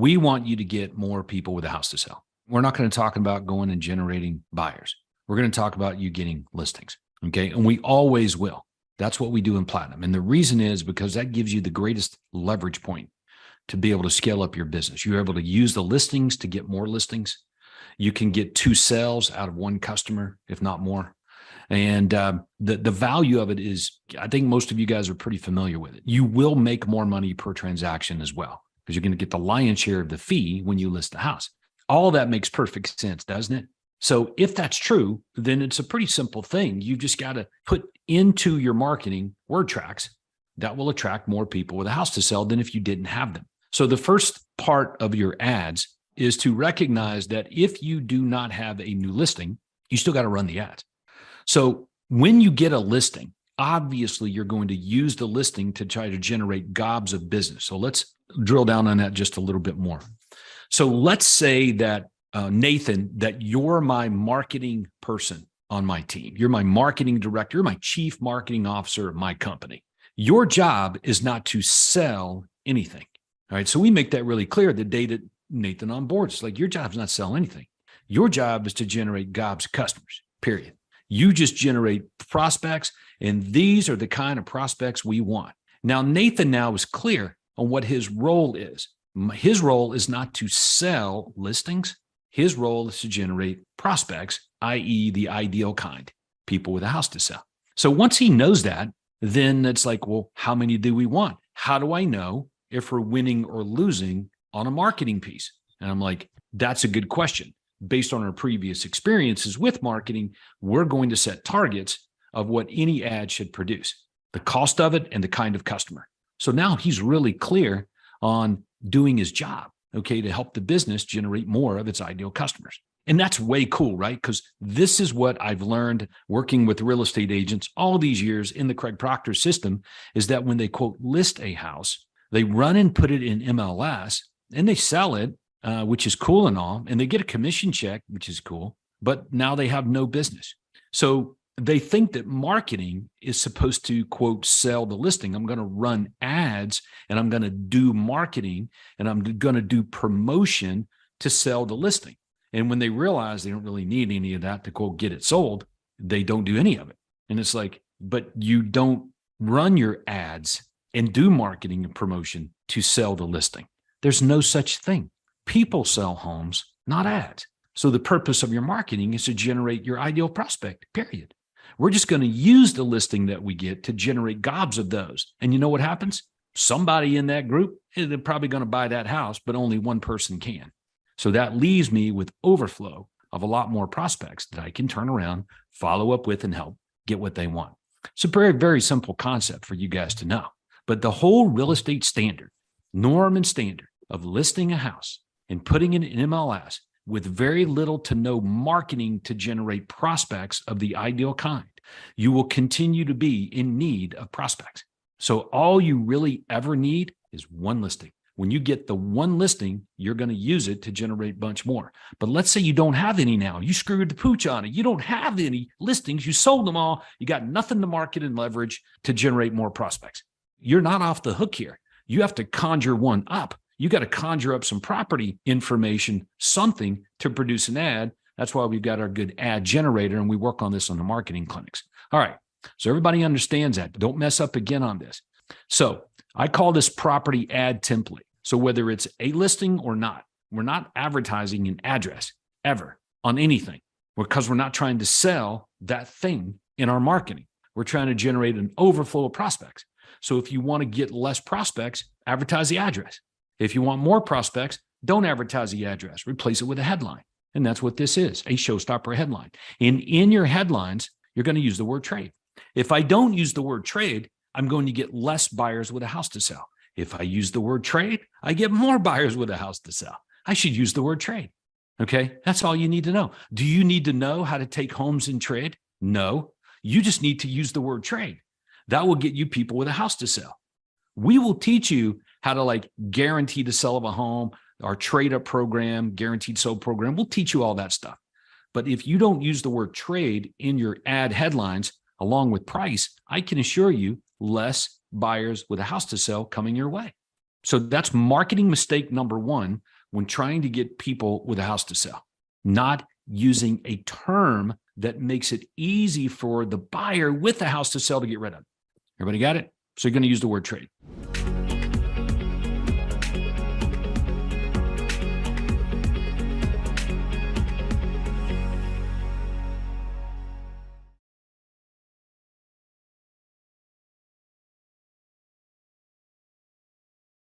We want you to get more people with a house to sell. We're not going to talk about going and generating buyers. We're going to talk about you getting listings. Okay. And we always will. That's what we do in Platinum. And the reason is because that gives you the greatest leverage point to be able to scale up your business. You're able to use the listings to get more listings. You can get 2 sales out of 1 customer, if not more. And the value of it is, I think most of you guys are pretty familiar with it. You will make more money per transaction as well, because you're going to get the lion's share of the fee when you list the house. All that makes perfect sense, doesn't it? So if that's true, then it's a pretty simple thing. You just got to put into your marketing word tracks that will attract more people with a house to sell than if you didn't have them. So the first part of your ads is to recognize that if you do not have a new listing, you still got to run the ads. So when you get a listing, obviously you're going to use the listing to try to generate gobs of business. So let's drill down on that just a little bit more. So let's say that Nathan, that you're my marketing person on my team. You're my marketing director. You're my chief marketing officer of my company. Your job is not to sell anything. All right. So we make that really clear the day that Nathan on board. It's like, your job is not to sell anything. Your job is to generate gobs of customers, period. You just generate prospects, and these are the kind of prospects we want. Now, Nathan now is clear on what his role is. His role is not to sell listings. His role is to generate prospects, i.e. the ideal kind, people with a house to sell. So once he knows that, then it's like, well, how many do we want? How do I know if we're winning or losing on a marketing piece? And I'm like, that's a good question. Based on our previous experiences with marketing, we're going to set targets of what any ad should produce, the cost of it and the kind of customer. So now he's really clear on doing his job, okay, to help the business generate more of its ideal customers. And that's way cool, right? Because this is what I've learned working with real estate agents all these years in the Craig Proctor system, is that when they quote list a house, they run and put it in MLS and they sell it, which is cool and all, and they get a commission check, which is cool, but now they have no business. So they think that marketing is supposed to, quote, sell the listing. I'm going to run ads and I'm going to do marketing and I'm going to do promotion to sell the listing. And when they realize they don't really need any of that to, quote, get it sold, they don't do any of it. And it's like, but you don't run your ads and do marketing and promotion to sell the listing. There's no such thing. People sell homes, not ads. So the purpose of your marketing is to generate your ideal prospect, period. We're just going to use the listing that we get to generate gobs of those. And you know what happens? Somebody in that group, they're probably going to buy that house, but only one person can. So that leaves me with overflow of a lot more prospects that I can turn around, follow up with, and help get what they want. It's a very, very simple concept for you guys to know. But the whole real estate standard, norm and standard of listing a house and putting it in MLS with very little to no marketing to generate prospects of the ideal kind, you will continue to be in need of prospects. So all you really ever need is one listing. When you get the one listing, you're going to use it to generate a bunch more. But let's say you don't have any now. You screwed the pooch on it. You don't have any listings. You sold them all. You got nothing to market and leverage to generate more prospects. You're not off the hook here. You have to conjure one up. You got to conjure up some property information, something to produce an ad. That's why we've got our good ad generator, and we work on this on the marketing clinics. All right. So everybody understands that. Don't mess up again on this. So I call this property ad template. So whether it's a listing or not, we're not advertising an address ever on anything, because we're not trying to sell that thing in our marketing. We're trying to generate an overflow of prospects. So if you want to get less prospects, advertise the address. If you want more prospects, don't advertise the address. Replace it with a headline. And that's what this is, a showstopper headline. And in your headlines, you're going to use the word trade. If I don't use the word trade, I'm going to get less buyers with a house to sell. If I use the word trade, I get more buyers with a house to sell. I should use the word trade. Okay, that's all you need to know. Do you need to know how to take homes in trade? No, you just need to use the word trade. That will get you people with a house to sell. We will teach you how to guarantee the sell of a home, our trade up program, guaranteed sold program. We'll teach you all that stuff. But if you don't use the word trade in your ad headlines along with price, I can assure you less buyers with a house to sell coming your way. So that's marketing mistake number one when trying to get people with a house to sell, not using a term that makes it easy for the buyer with the house to sell to get rid of it. Everybody got it? So you're going to use the word trade.